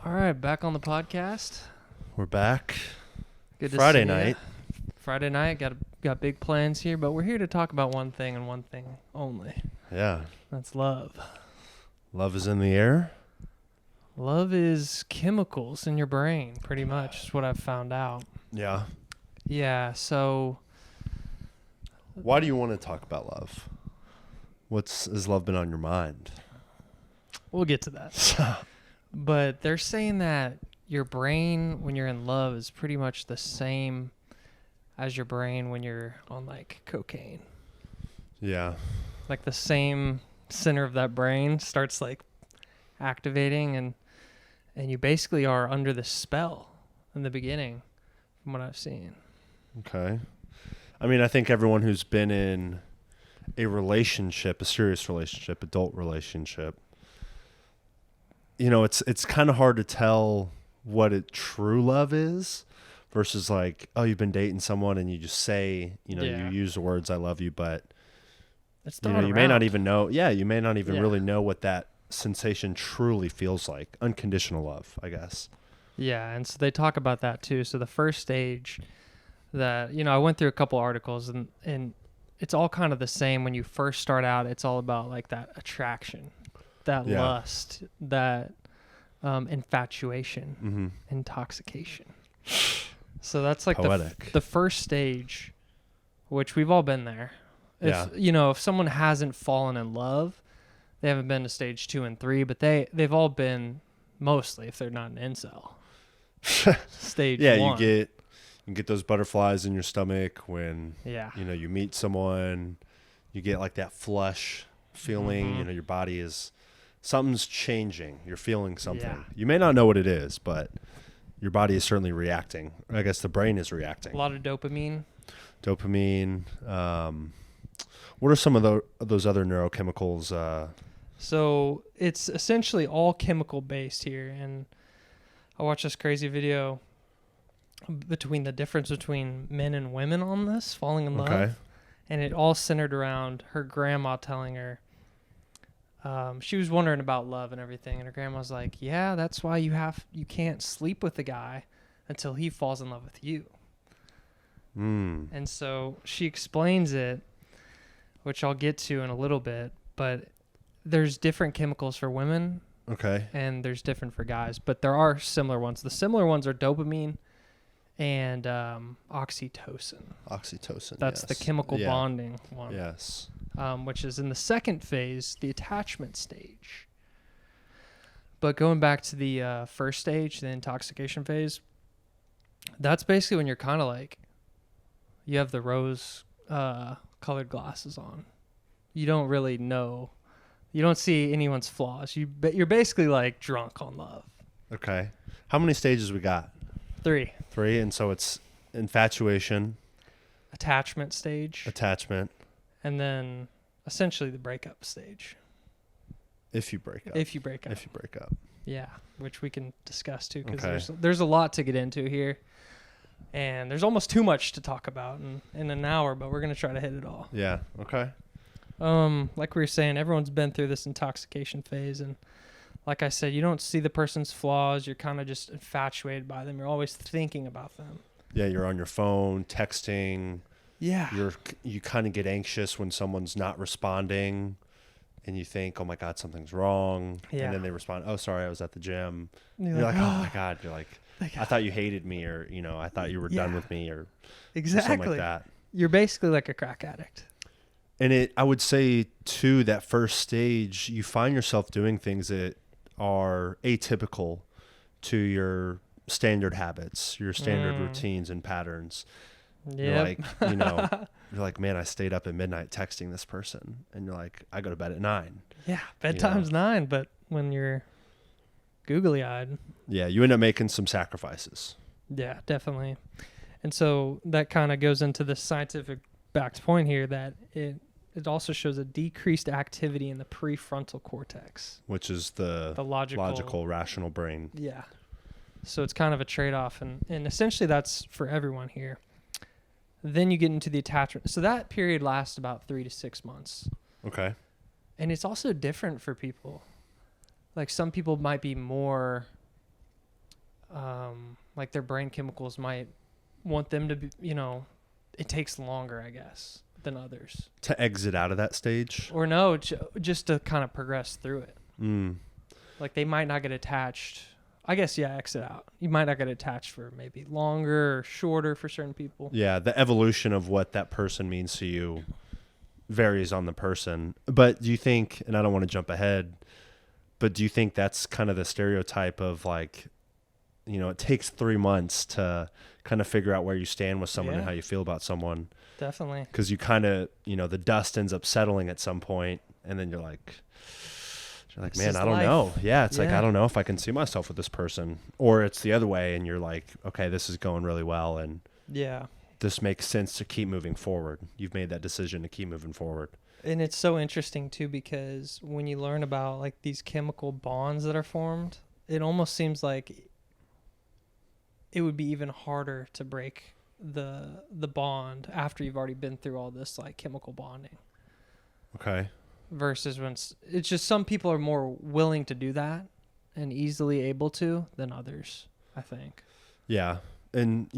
All right, back on the podcast. We're back. Good to Friday see night. ya. Friday night. Got big plans here, but we're here to talk about one thing and one thing only. Yeah. That's love. Love is in the air. Love is chemicals in your brain, pretty much, is what I've found out. Yeah. Yeah, so... Why do you want to talk about love? Has love been on your mind? We'll get to that. But they're saying that your brain, when you're in love, is pretty much the same as your brain when you're on, like, cocaine. Yeah. Like, the same center of that brain starts, like, activating, and you basically are under the spell in the beginning, from what I've seen. Okay. I mean, I think everyone who's been in a relationship, a serious relationship, adult relationship, you know, it's kind of hard to tell what true love is versus like, oh, you've been dating someone and you just say, you use the words "I love you," but It's you may not even know. Yeah, you may not even really know what that sensation truly feels like. Unconditional love, I guess. Yeah, and so they talk about that too. So the first stage that, I went through a couple articles and it's all kind of the same. When you first start out, it's all about like that attraction, that lust, that infatuation, intoxication. So that's like poetic. The first stage, which we've all been there. If someone hasn't fallen in love, they haven't been to stage 2 and 3, but they've all been, mostly, if they're not an incel, stage 1. You get those butterflies in your stomach when you meet someone. You get like that flush feeling. Your body something's changing. You're feeling something. Yeah. You may not know what it is, but your body is certainly reacting. I guess the brain is reacting. A lot of dopamine. What are some of those other neurochemicals? So it's essentially all chemical based here. And I watched this crazy video between the difference between men and women on this, falling in love. Okay. And it all centered around her grandma telling her, she was wondering about love and everything. And her grandma's like, yeah, that's why you can't sleep with a guy until he falls in love with you. And so she explains it, which I'll get to in a little bit, but there's different chemicals for women. Okay. And there's different for guys, but there are similar ones. The similar ones are dopamine and oxytocin. Oxytocin. That's the chemical bonding one. Yes. Which is in the second phase, the attachment stage. But going back to the first stage, the intoxication phase, that's basically when you're kind of like, you have the rose colored glasses on. You don't really know. You don't see anyone's flaws. You're basically like drunk on love. Okay. How many stages we got? 3. And so it's infatuation. Attachment stage. Attachment. And then essentially the breakup stage. If you break up. Yeah, which we can discuss too, because there's a lot to get into here. And there's almost too much to talk about in an hour, but we're going to try to hit it all. Yeah, okay. Like we were saying, everyone's been through this intoxication phase. And like I said, you don't see the person's flaws. You're kind of just infatuated by them. You're always thinking about them. Yeah, you're on your phone, texting. Yeah. You kind of get anxious when someone's not responding. And you think, oh, my God, something's wrong. Yeah. And then they respond, oh, sorry, I was at the gym. You're like, oh, my God. You're like, I thought you hated me, or, I thought you were done with me, or something like that. You're basically like a crack addict. And I would say, too, that first stage, you find yourself doing things that are atypical to your standard habits, your standard routines and patterns. Yeah. You're like, man, I stayed up at midnight texting this person. And you're like, I go to bed at 9. Yeah, bedtime's 9, but when you're googly-eyed. Yeah, you end up making some sacrifices. Yeah, definitely. And so that kind of goes into the scientific backed point here that it also shows a decreased activity in the prefrontal cortex. Which is the logical, rational brain. Yeah. So it's kind of a trade-off. And essentially that's for everyone here. Then you get into the attachment. So that period lasts about 3 to 6 months. Okay. And it's also different for people. Like some people might be more like their brain chemicals might want them to be, it takes longer, I guess, than others. To exit out of that stage? Or no, just to kind of progress through it. Mm. Like they might not get attached. I guess, yeah, exit out. You might not get attached for maybe longer or shorter for certain people. Yeah, the evolution of what that person means to you varies on the person. But do you think, and I don't want to jump ahead, but do you think that's kind of the stereotype of like, it takes 3 months to kind of figure out where you stand with someone and how you feel about someone? Definitely. Because you kind of, the dust ends up settling at some point, and then you're like, man, I don't know. Yeah, it's like, I don't know if I can see myself with this person. Or it's the other way, and you're like, okay, this is going really well, and this makes sense to keep moving forward. You've made that decision to keep moving forward. And it's so interesting, too, because when you learn about like these chemical bonds that are formed, it almost seems like it would be even harder to break the bond after you've already been through all this like chemical bonding. Okay. Versus when it's just some people are more willing to do that and easily able to than others, I think. Yeah. And,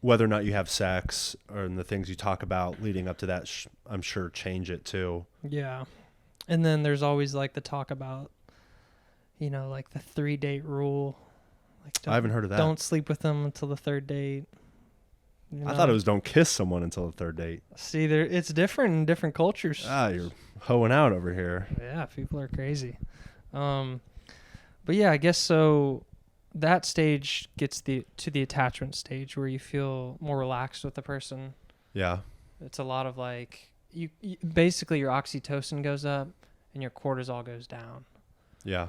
whether or not you have sex or the things you talk about leading up to that, I'm sure change it too. Yeah. And then there's always like the talk about, like the 3-date rule. Like I haven't heard of that. Don't sleep with them until the 3rd date. I thought it was don't kiss someone until the 3rd date. See, it's different in different cultures. You're hoeing out over here. Yeah, people are crazy. But yeah, I guess so. That stage gets to the attachment stage where you feel more relaxed with the person. Yeah. It's a lot of like you basically your oxytocin goes up and your cortisol goes down. Yeah.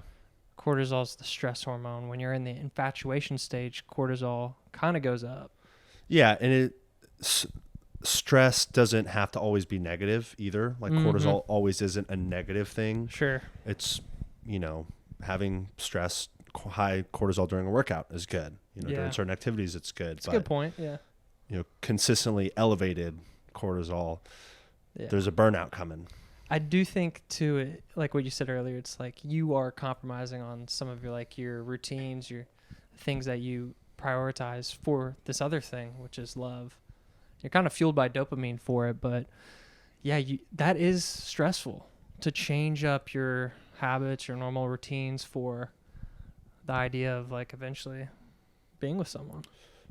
Cortisol is the stress hormone. When you're in the infatuation stage, cortisol kind of goes up. Yeah, and stress doesn't have to always be negative either. Like cortisol always isn't a negative thing. Sure. It's, having stress, high cortisol during a workout is good. During certain activities, it's good. It's a good point, yeah. Consistently elevated cortisol, there's a burnout coming. I do think too, like what you said earlier, it's like you are compromising on some of your routines, your things that you prioritize for this other thing, which is love. You're kind of fueled by dopamine for it, but yeah, that is stressful to change up your habits, your normal routines for the idea of like eventually being with someone.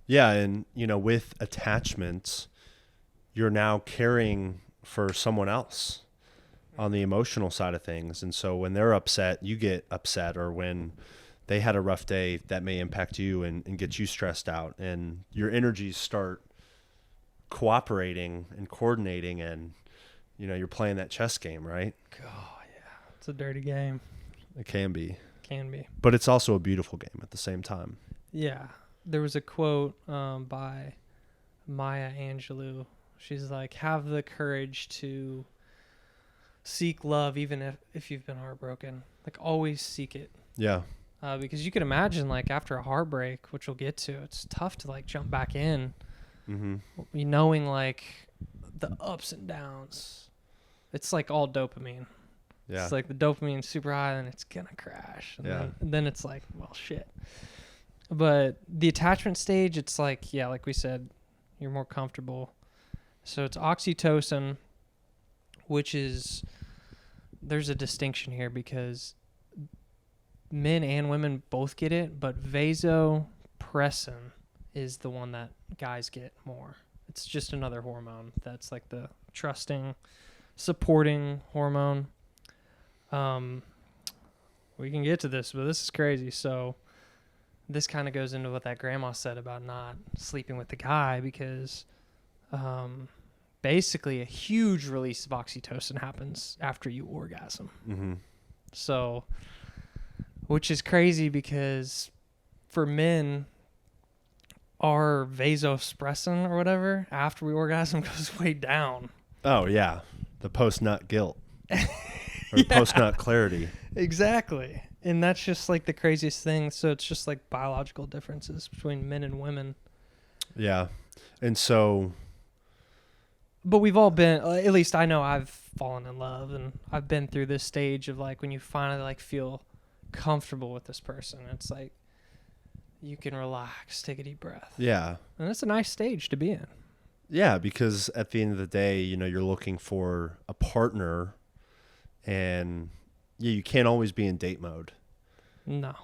Yeah, and with attachments, you're now caring for someone else on the emotional side of things, and so when they're upset, you get upset, or when they had a rough day, that may impact you and get you stressed out, and your energies start cooperating and coordinating, and you're playing that chess game, right? Oh yeah, it's a dirty game. It can be, but it's also a beautiful game at the same time. Yeah, there was a quote by Maya Angelou. She's like, have the courage to seek love even if you've been heartbroken. Like, always seek it. Yeah. Because you can imagine, like, after a heartbreak, which we'll get to, it's tough to, like, jump back in. Mm-hmm. Knowing, like, the ups and downs. It's, like, all dopamine. Yeah. It's, like, the dopamine's super high, and it's going to crash. And then it's, like, well, shit. But the attachment stage, it's, like, yeah, like we said, you're more comfortable. So it's oxytocin, which is, there's a distinction here because men and women both get it, but vasopressin is the one that guys get more. It's just another hormone that's like the trusting, supporting hormone. We can get to this, but this is crazy. So this kind of goes into what that grandma said about not sleeping with the guy because basically a huge release of oxytocin happens after you orgasm. Mm-hmm. So, which is crazy because for men, our vasopressin or whatever after we orgasm goes way down. Oh yeah, the post-nut guilt or post-nut clarity. Exactly. And that's just like the craziest thing. So it's just like biological differences between men and women. Yeah. And so, but we've all been, at least I know I've fallen in love and I've been through this stage of like when you finally like feel comfortable with this person. It's like you can relax, take a deep breath. Yeah. And it's a nice stage to be in. Yeah, because at the end of the day, you're looking for a partner, and you can't always be in date mode. No.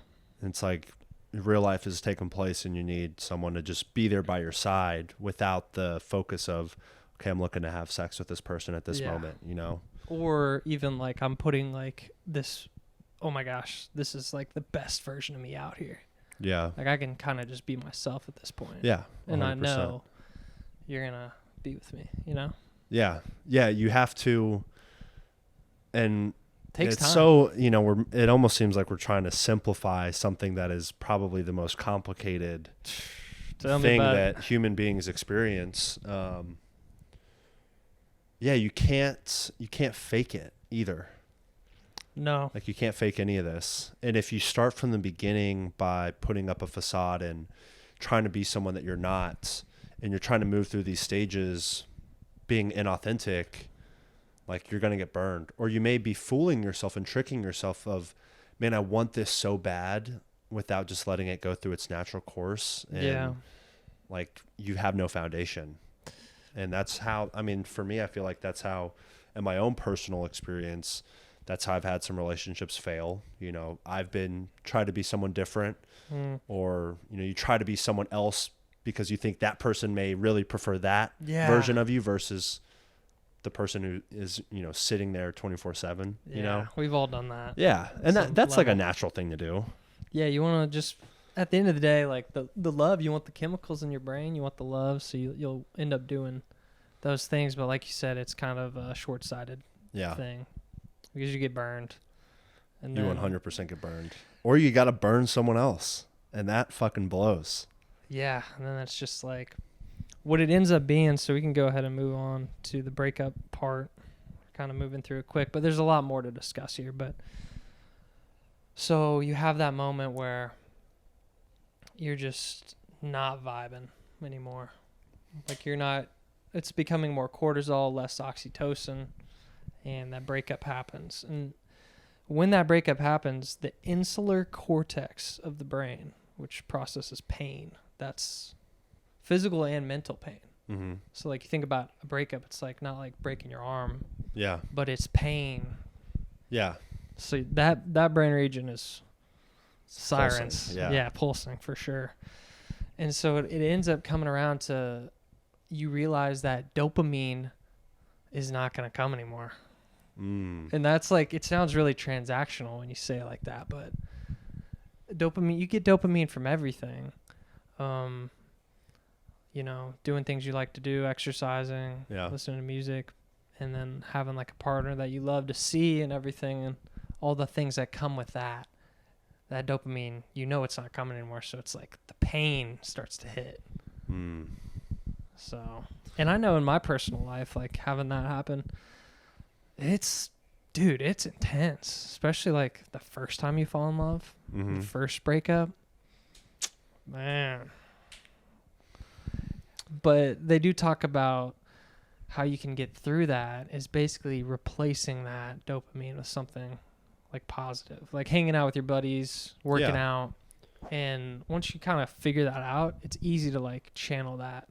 It's like real life is taking place, and you need someone to just be there by your side without the focus of, okay, I'm looking to have sex with this person at this moment, Or even like I'm putting like this, oh my gosh, this is like the best version of me out here. Yeah. Like I can kind of just be myself at this point. Yeah. 100%. And I know you're going to be with me, Yeah. Yeah. You have to, and takes it's time. So, it almost seems like we're trying to simplify something that is probably the most complicated thing that human beings experience. Yeah, you can't fake it either. No. Like you can't fake any of this. And if you start from the beginning by putting up a facade and trying to be someone that you're not, and you're trying to move through these stages being inauthentic, like you're going to get burned. Or you may be fooling yourself and tricking yourself of, man, I want this so bad, without just letting it go through its natural course. And like you have no foundation. And that's how, for me, I feel like that's how, in my own personal experience, that's how I've had some relationships fail. I've tried to be someone different, or, you try to be someone else because you think that person may really prefer that version of you versus the person who is, sitting there 24/7, We've all done that. Yeah. And that's like a natural thing to do. Yeah. You want to just, at the end of the day, like the love, you want the chemicals in your brain, you want the love. So you'll end up doing those things. But like you said, it's kind of a short-sighted thing because you get burned. And you 100% get burned. Or you got to burn someone else. And that fucking blows. Yeah. And then that's just like what it ends up being. So we can go ahead and move on to the breakup part. Kind of moving through it quick, but there's a lot more to discuss here. But so you have that moment where you're just not vibing anymore. Like it's becoming more cortisol, less oxytocin, and that breakup happens. And when that breakup happens, the insular cortex of the brain, which processes pain, that's physical and mental pain. Mm-hmm. So like you think about a breakup, it's like not like breaking your arm. Yeah. But it's pain. Yeah. So that brain region is sirens. Pulsing. Yeah. Yeah, pulsing for sure. And so it ends up coming around to you realize that dopamine is not going to come anymore. And that's like, it sounds really transactional when you say it like that, but dopamine, you get dopamine from everything. Doing things you like to do, exercising, listening to music, and then having like a partner that you love to see and everything, and all the things that come with that dopamine, it's not coming anymore. So it's like the pain starts to hit. So, and I know in my personal life, like having that happen, it's intense, especially like the first time you fall in love, the first breakup, man. But they do talk about how you can get through that is basically replacing that dopamine with something like positive, like hanging out with your buddies, working out. And once you kind of figure that out, it's easy to like channel that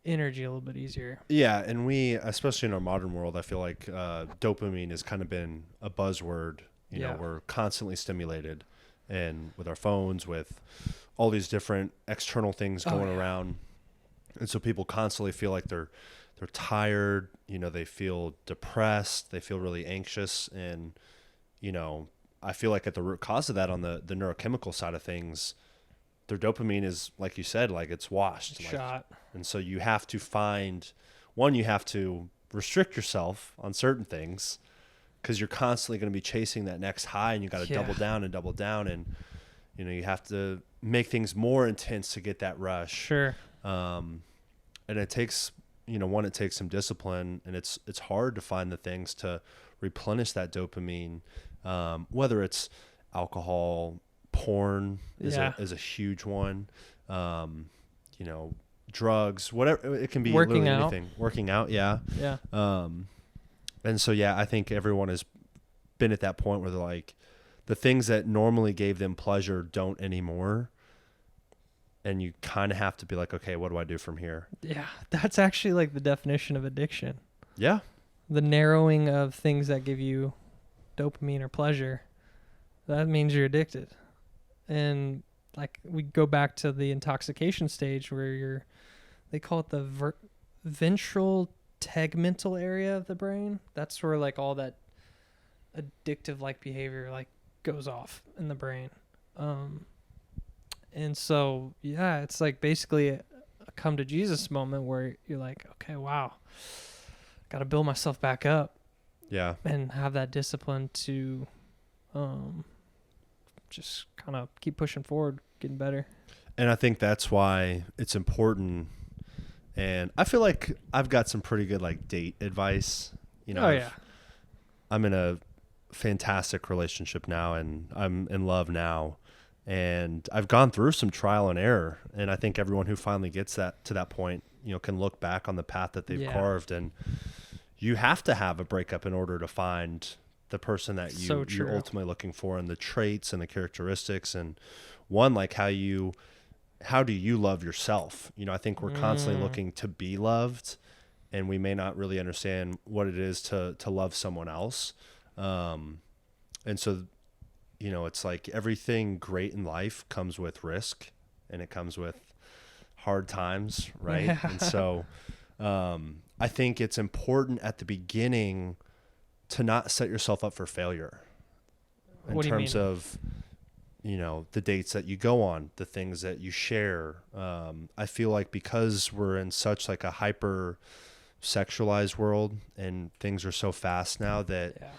energy a little bit easier. Yeah. And we, especially in our modern world, I feel like dopamine has kind of been a buzzword. We're constantly stimulated, and with our phones, with all these different external things going around. And so people constantly feel like they're tired, they feel depressed, they feel really anxious. And, I feel like at the root cause of that on the neurochemical side of things, their dopamine is, like you said, like it's washed. Shot. And so you have to you have to restrict yourself on certain things because you're constantly going to be chasing that next high, and you got to double down. And, you have to make things more intense to get that rush. Sure. And it takes, it takes some discipline, and it's hard to find the things to replenish that dopamine, whether it's alcohol, porn is a huge one, drugs, whatever, it can be working out. Anything. Working out. Yeah. Yeah. And so, I think everyone has been at that point where they're like, the things that normally gave them pleasure don't anymore. and you kind of have to be like, okay, what do I do from here? Yeah, that's actually like the definition of addiction. Yeah. The narrowing of things that give you dopamine or pleasure. That means you're addicted. And like we go back to the intoxication stage where they call it the ventral tegmental area of the brain. That's where like all that addictive like behavior like goes off in the brain. And so, yeah, it's like basically a come to Jesus moment where you're like, okay, wow, got to build myself back up. Yeah. And have that discipline to just kind of keep pushing forward, getting better. And I think that's why it's important. And I feel like I've got some pretty good like date advice. You know, I'm in a fantastic relationship now, and I'm in love now. And I've gone through some trial and error. And I think everyone who finally gets that to that point, you know, can look back on the path that they've carved. And you have to have a breakup in order to find the person that you're ultimately looking for, and the traits and the characteristics. And one, like how do you love yourself? You know, I think we're constantly looking to be loved, and we may not really understand what it is to love someone else. And so, you know, it's like everything great in life comes with risk, and it comes with hard times, right? Yeah. And so I think it's important at the beginning to not set yourself up for failure in terms of, you know, the dates that you go on, the things that you share. I feel like because we're in such like a hyper sexualized world, and things are so fast now that,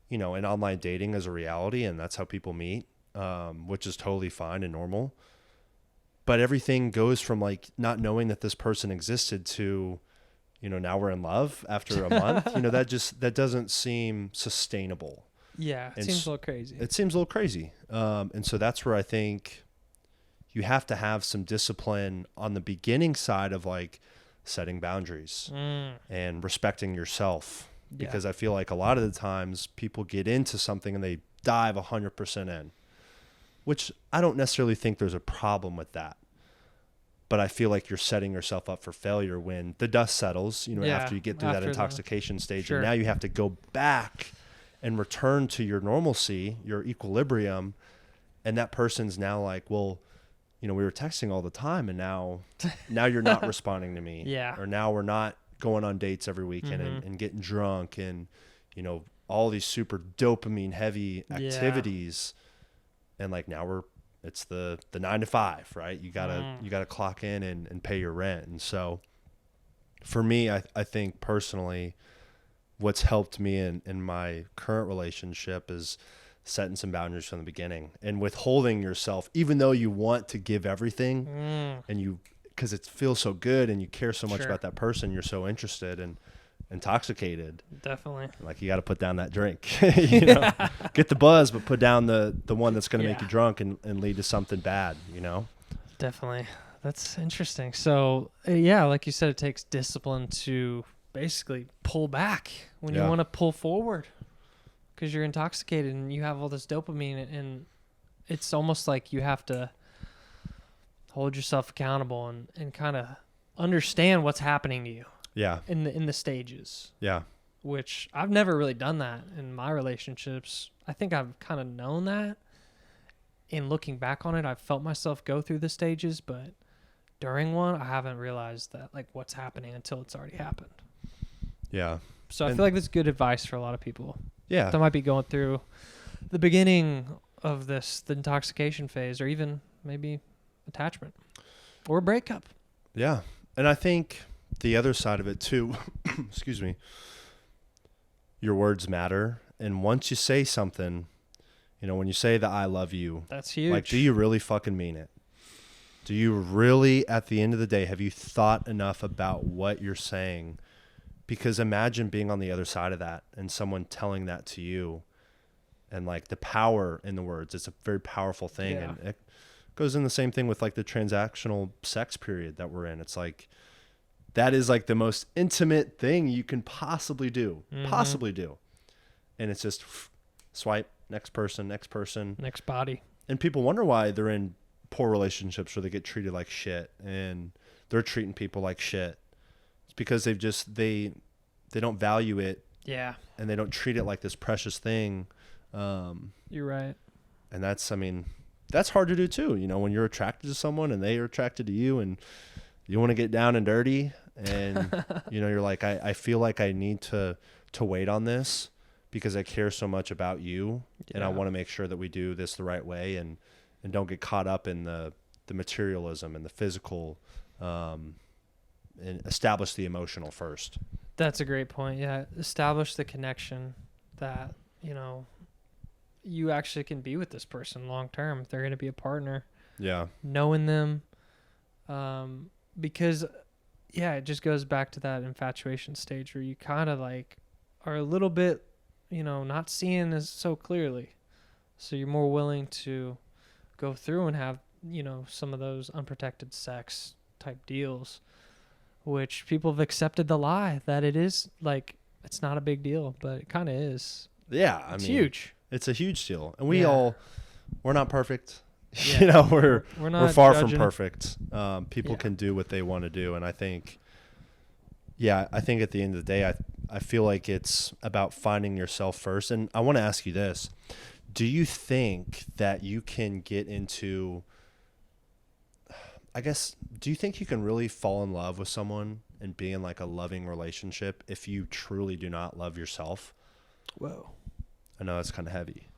you know, and online dating is a reality, and that's how people meet, which is totally fine and normal. But everything goes from like not knowing that this person existed to, you know, now we're in love after a month. You know, that doesn't seem sustainable. Yeah, it seems a little crazy. It seems a little crazy. And so that's where I think you have to have some discipline on the beginning side of like setting boundaries and respecting yourself. Because I feel like a lot of the times people get into something and they dive 100% in, which I don't necessarily think there's a problem with that. But I feel like you're setting yourself up for failure when the dust settles, you know, after you get through that intoxication stage. And now you have to go back and return to your normalcy, your equilibrium. And that person's now like, well, you know, we were texting all the time, and now you're not responding to me. Yeah. Or now we're not going on dates every weekend and getting drunk, and, you know, all these super dopamine heavy activities. And like now it's the 9 to 5, right? You gotta clock in and pay your rent. And so for me, I think personally, what's helped me in my current relationship is setting some boundaries from the beginning and withholding yourself, even though you want to give everything and because it feels so good and you care so much about that person, you're so interested and intoxicated. Definitely. Like you got to put down that drink, you know, get the buzz, but put down the one that's going to make you drunk and lead to something bad, you know? Definitely. That's interesting. So like you said, it takes discipline to basically pull back when you want to pull forward, because you're intoxicated and you have all this dopamine, and it's almost like you have to hold yourself accountable and kind of understand what's happening to you. Yeah. In the stages. Yeah. Which I've never really done that in my relationships. I think I've kind of known that. In looking back on it, I've felt myself go through the stages, but during one, I haven't realized that like what's happening until it's already happened. Yeah. So I feel like that's good advice for a lot of people. Yeah. That might be going through the beginning of the intoxication phase, or even maybe attachment or breakup. Yeah. And I think the other side of it too, excuse me, your words matter. And once you say something, you know, when you say that I love you, that's huge. Like, do you really fucking mean it? Do you really, at the end of the day, have you thought enough about what you're saying? Because imagine being on the other side of that and someone telling that to you, and like the power in the words. It's a very powerful thing. Yeah. And it goes in the same thing with like the transactional sex period that we're in. It's like, that is like the most intimate thing you can possibly do, And it's just swipe, next person, next body. And people wonder why they're in poor relationships where they get treated like shit and they're treating people like shit. It's because they don't value it. Yeah. And they don't treat it like this precious thing. You're right. And that's hard to do too. You know, when you're attracted to someone and they are attracted to you and you want to get down and dirty and, you know, you're like, I feel like I need to wait on this because I care so much about you. Yeah. And I want to make sure that we do this the right way and don't get caught up in the materialism and the physical, and establish the emotional first. That's a great point. Yeah. Establish the connection that, you know, you actually can be with this person long term. If they're going to be a partner. Yeah. Knowing them. Because yeah, it just goes back to that infatuation stage where you kind of like are a little bit, you know, not seeing as so clearly. So you're more willing to go through and have, you know, some of those unprotected sex type deals, which people have accepted the lie that it is like, it's not a big deal, but it kind of is. Yeah. It's huge. It's a huge deal. And we're not perfect. Yeah. You know, we're far from perfect. People can do what they want to do. And I think at the end of the day, I feel like it's about finding yourself first. And I want to ask you this. Do you think that you can get into, do you think you can really fall in love with someone and be in like a loving relationship if you truly do not love yourself? Whoa. I know that's kind of heavy.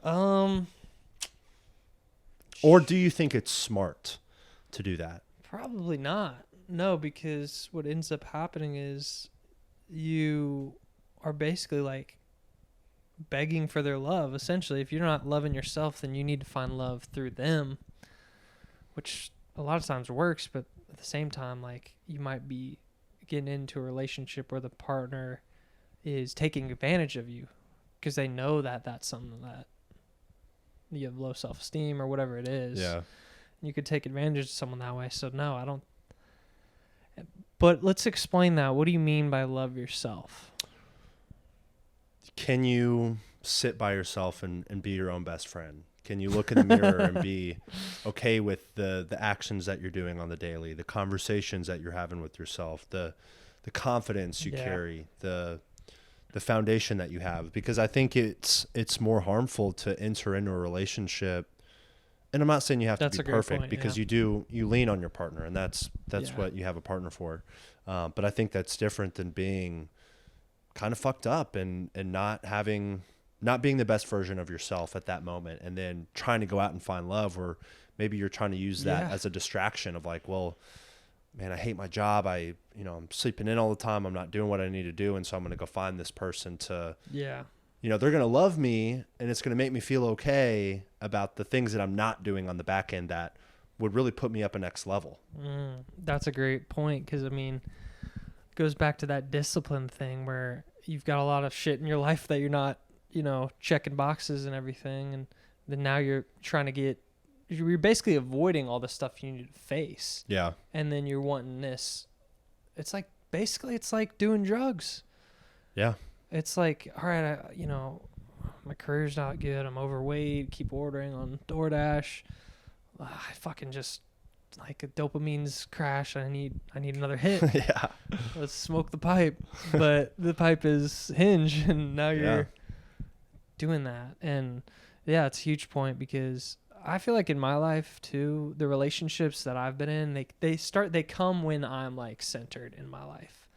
Or do you think it's smart to do that? Probably not. No, because what ends up happening is you are basically like begging for their love. Essentially, if you're not loving yourself, then you need to find love through them, which a lot of times works, but at the same time, like you might be getting into a relationship where the partner is taking advantage of you because they know that that's something that you have low self-esteem or whatever it is. Yeah. You could take advantage of someone that way. So no, I don't. But let's explain that. What do you mean by love yourself? Can you sit by yourself and be your own best friend? Can you look in the mirror and be okay with the actions that you're doing on the daily, the conversations that you're having with yourself, the confidence you carry, the foundation that you have? Because I think it's more harmful to enter into a relationship. And I'm not saying you have to be perfect because you lean on your partner, and that's what you have a partner for. But I think that's different than being kind of fucked up and not being the best version of yourself at that moment, and then trying to go out and find love, or maybe you're trying to use that as a distraction of like, well, man, I hate my job. I'm sleeping in all the time. I'm not doing what I need to do. And so I'm going to go find this person to, they're going to love me, and it's going to make me feel okay about the things that I'm not doing on the back end that would really put me up a next level. That's a great point. 'Cause I mean, it goes back to that discipline thing where you've got a lot of shit in your life that you're not, checking boxes and everything. And then now you're basically avoiding all the stuff you need to face. Yeah. And then you're wanting this. It's like doing drugs. Yeah. It's like, all right, my career's not good. I'm overweight. Keep ordering on DoorDash. I fucking just like a dopamine's crash. I need another hit. Yeah. Let's smoke the pipe. But the pipe is Hinge, and now you're doing that. And yeah, it's a huge point because I feel like in my life too, the relationships that I've been in, they come when I'm like centered in my life.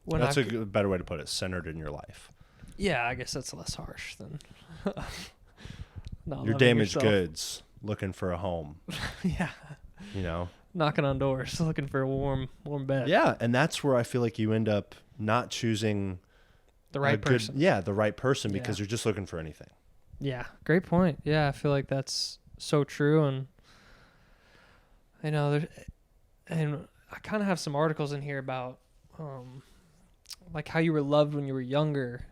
That's a better way to put it. Centered in your life. Yeah, I guess that's less harsh than your damaged goods looking for a home. Yeah. Knocking on doors, looking for a warm bed. Yeah, and that's where I feel like you end up not choosing the right person. The right person because you're just looking for anything. Yeah, great point. Yeah, I feel like that's so true, and and I kind of have some articles in here about like how you were loved when you were younger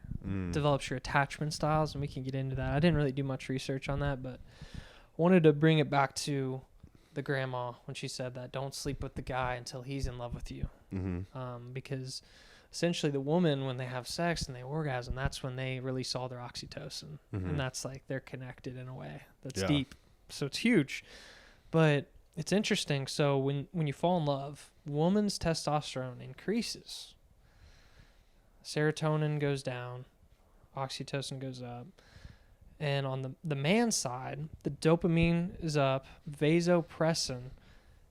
develops your attachment styles, and we can get into that. I didn't really do much research on that, but wanted to bring it back to the grandma when she said that don't sleep with the guy until he's in love with you. Because essentially the woman, when they have sex and they orgasm, that's when they release all their oxytocin. And that's like they're connected in a way that's deep. So it's huge. But it's interesting. So when you fall in love, woman's testosterone increases. Serotonin goes down. Oxytocin goes up. And on the man's side, the dopamine is up. Vasopressin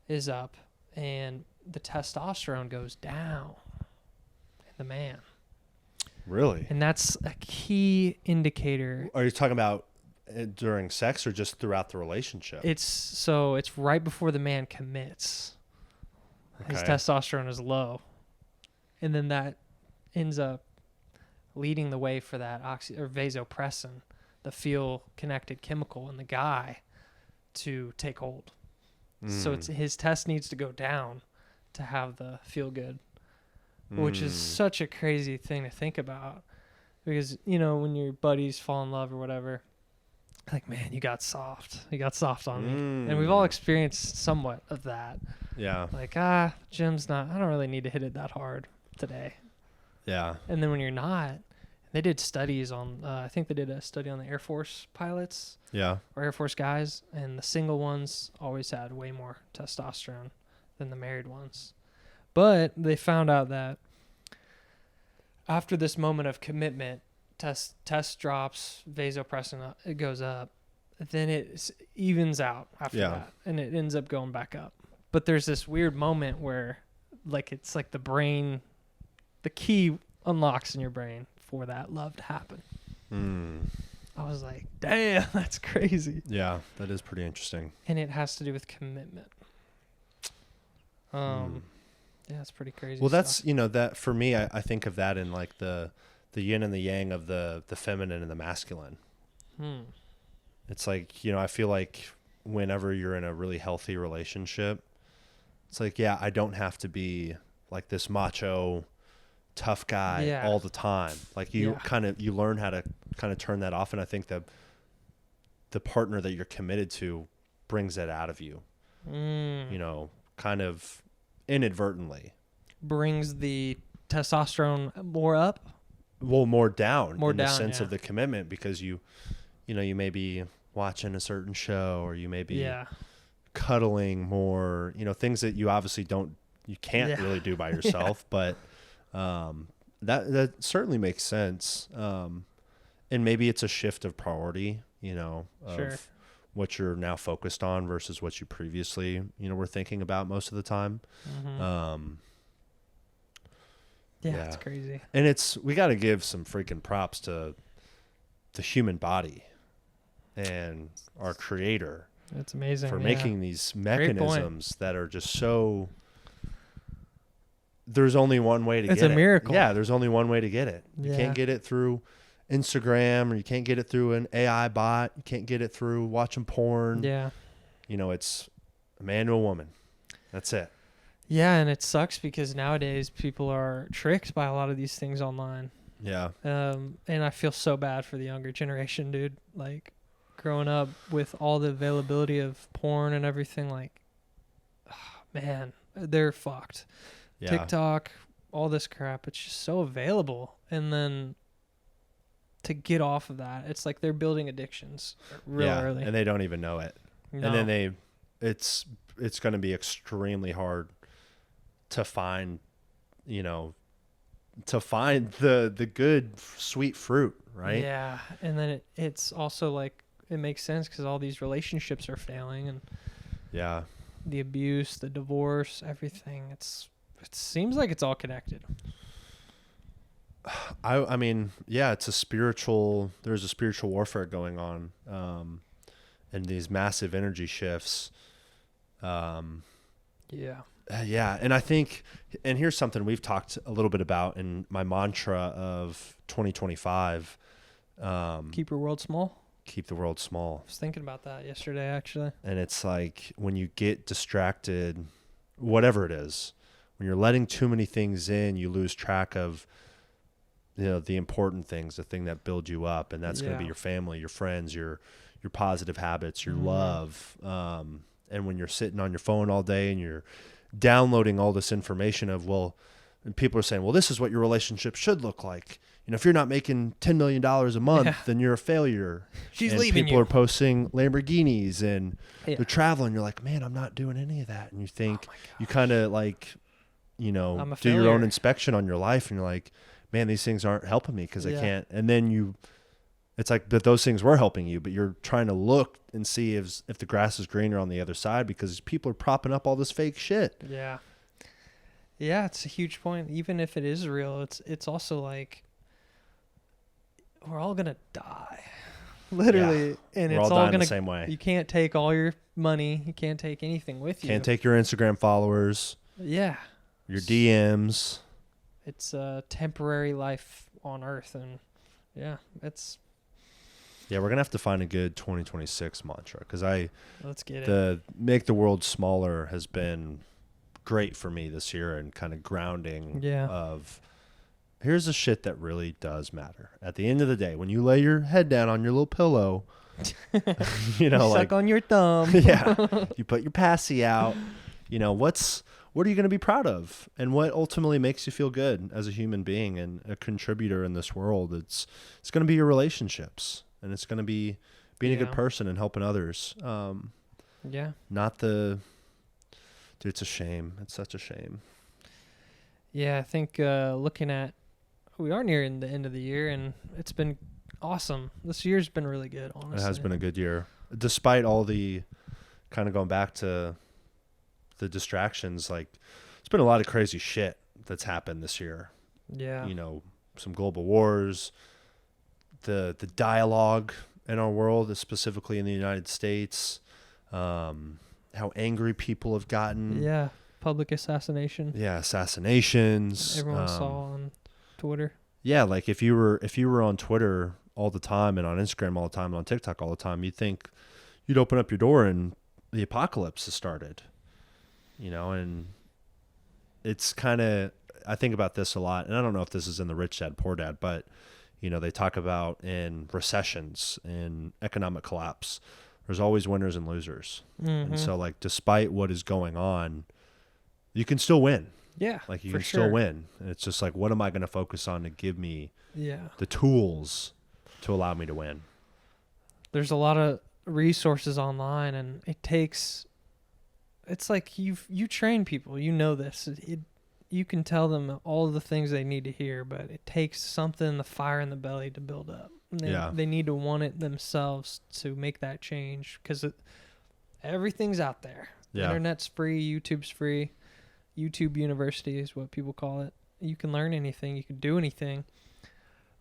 is up. And the testosterone goes down in the man. Really? And that's a key indicator. Are you talking about during sex or just throughout the relationship? It's right before the man commits. His Okay. testosterone is low. And then that ends up leading the way for that vasopressin, the feel connected chemical in the guy, to take hold. So it's his test needs to go down to have the feel good, which is such a crazy thing to think about, because when your buddies fall in love or whatever, like, man, you got soft on me, and we've all experienced somewhat of that. Yeah. Like, Jim's not, I don't really need to hit it that hard today. Yeah. And then when you're not, they did studies on, I think they did a study on the Air Force pilots. Yeah. Or Air Force guys, and the single ones always had way more testosterone than the married ones. But they found out that after this moment of commitment, test drops, vasopressin, it goes up, then it evens out after that, and it ends up going back up. But there's this weird moment where, like, it's like the brain, the key unlocks in your brain for that love to happen. I was like, damn, that's crazy. Yeah, that is pretty interesting. And it has to do with commitment. Yeah, it's pretty crazy. Well, that's, that for me, I think of that in like the yin and the yang of the feminine and the masculine. It's like, I feel like whenever you're in a really healthy relationship, it's like, yeah, I don't have to be like this macho tough guy all the time. Like you learn how to kind of turn that off. And I think that the partner that you're committed to brings that out of you, kind of inadvertently. Brings the testosterone more up? Well, more down in the sense yeah. of the commitment, because you may be watching a certain show, or you may be cuddling more, things that you obviously you can't really do by yourself, but that certainly makes sense. And maybe it's a shift of priority, of what you're now focused on versus what you previously, were thinking about most of the time. It's crazy. And we got to give some freaking props to the human body and our creator. It's amazing for making these mechanisms that are just so. There's only one way to get it. It's a miracle. Yeah, there's only one way to get it. You can't get it through Instagram, or you can't get it through an AI bot. You can't get it through watching porn. Yeah. It's a man to a woman. That's it. Yeah, and it sucks because nowadays people are tricked by a lot of these things online. Yeah. And I feel so bad for the younger generation, dude. Like, growing up with all the availability of porn and everything, like, man, they're fucked. Yeah. TikTok, all this crap, it's just so available. And then to get off of that, it's like they're building addictions real early. And they don't even know it. No. And then it's going to be extremely hard to find, the good sweet fruit, right? Yeah. And then it's also like, it makes sense because all these relationships are failing, and the abuse, the divorce, everything. It seems like it's all connected. I mean, it's there's a spiritual warfare going on, and these massive energy shifts. And I think, and here's something we've talked a little bit about in my mantra of 2025. Keep your world small. Keep the world small. I was thinking about that yesterday, actually. And it's like, when you get distracted, whatever it is, when you're letting too many things in, you lose track of, the important things, the thing that build you up. And that's going to be your family, your friends, your positive habits, your love. And when you're sitting on your phone all day and you're downloading all this information and people are saying, well, this is what your relationship should look like. if you're not making $10 million a month, then you're a failure. She's and leaving people you. are posting Lamborghinis and Yeah. they're traveling. You're like, man, I'm not doing any of that. And you think you kind of like, I'm a do your own failure. inspection on your life. And you're like, man, these things aren't helping me because I Yeah. can't. And then it's like that those things were helping you, but you're trying to look and see if the grass is greener on the other side because people are propping up all this fake shit. Yeah. Yeah, it's a huge point. Even if it is real, it's also like we're all gonna die. Literally. Yeah. And We're it's all all dying gonna the same way. You can't take all your money, you can't take anything with you. Can't take your Instagram followers, Yeah. your DMs. It's a temporary life on earth, and yeah, Yeah, we're gonna have to find a good 2026 mantra because let's get it. the make the world smaller has been great for me this year and kind of grounding Yeah. of here's the shit that really does matter. At the end of the day, when you lay your head down on your little pillow, Suck on your thumb. yeah, you put your passy out, what are you going to be proud of? And what ultimately makes you feel good as a human being and a contributor in this world? It's going to be your relationships, and it's going to be being a good person and helping others. Yeah. Not the... Dude, it's a shame. It's such a shame. Yeah, I think we are nearing the end of the year, and it's been awesome. This year's been really good, honestly. It has been a good year. Despite all the kind of going back to the distractions, like it's been a lot of crazy shit that's happened this year. Yeah. Some global wars, the dialogue in our world, specifically in the United States, how angry people have gotten. Yeah. Public assassination. Yeah, assassinations. Everyone saw on Twitter. Yeah, like if you were on Twitter all the time and on Instagram all the time and on TikTok all the time, you'd think you'd open up your door and the apocalypse has started. And it's kind of, I think about this a lot, and I don't know if this is in the Rich Dad, Poor Dad, but, they talk about in recessions and economic collapse, there's always winners and losers. Mm-hmm. And so, like, despite what is going on, you can still win. Yeah, Like, you for can sure. still win. And it's just like, what am I going to focus on to give me Yeah. the tools to allow me to win? There's a lot of resources online, and it's like you train people. You know this. You can tell them all the things they need to hear, but it takes something, the fire in the belly, to build up. And they need to want it themselves to make that change, because everything's out there. The internet's free. YouTube's free. YouTube University is what people call it. You can learn anything. You can do anything.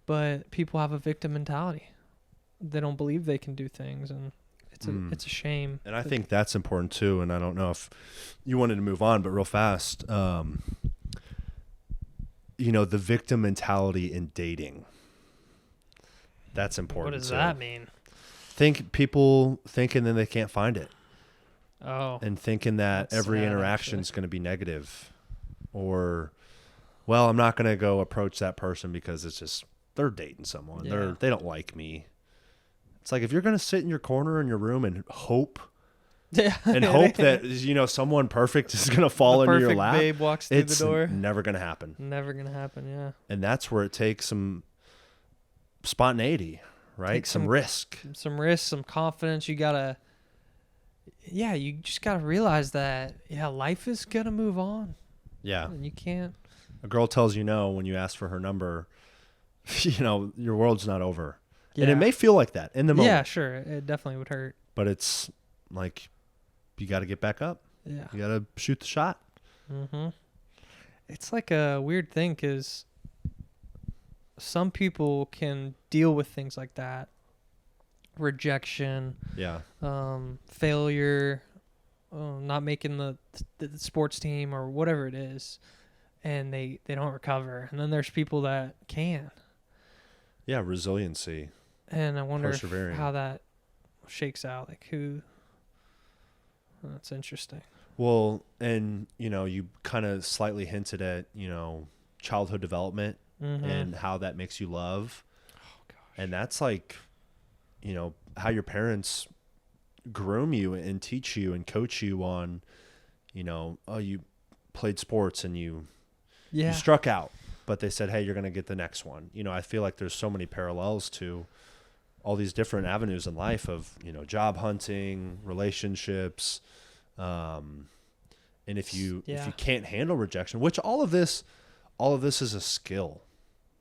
But people have a victim mentality. They don't believe they can do things, and it's a shame. And I think that's important too. And I don't know if you wanted to move on, but real fast, the victim mentality in dating. That's important. What does too. that mean? People thinking that they can't find it. Oh. And thinking that That's every sad, interaction is actually. going to be negative, or, well, I'm not going to go approach that person because it's just they're dating someone. Yeah. They don't like me. It's like if you're going to sit in your corner in your room and hope that someone perfect is going to fall into your lap, babe walks through it's the door. never going to happen. Never gonna happen. Yeah. And that's where it takes some spontaneity, right? Take Some risk. Some risk, some confidence. You just gotta realize that life is gonna move on. Yeah. And you can't. A girl tells you no when you ask for her number, your world's not over. Yeah. And it may feel like that in the moment. Yeah, sure. It definitely would hurt. But it's like you got to get back up. Yeah. You got to shoot the shot. Mm-hmm. It's like a weird thing, because some people can deal with things like that. Rejection. Yeah. Failure. Not making the sports team or whatever it is. And they don't recover. And then there's people that can. Yeah, resiliency. And I wonder Persevering. how that shakes out. Like who... That's interesting. Well, and, you kind of slightly hinted at, childhood development and how that makes you love. Oh, gosh. And that's like, how your parents groom you and teach you and coach you on, you played sports and you struck out. but they said, hey, you're going to get the next one. You know, I feel like there's so many parallels to all these different avenues in life of, you know, job hunting, relationships. And if you can't handle rejection, which all of this is a skill.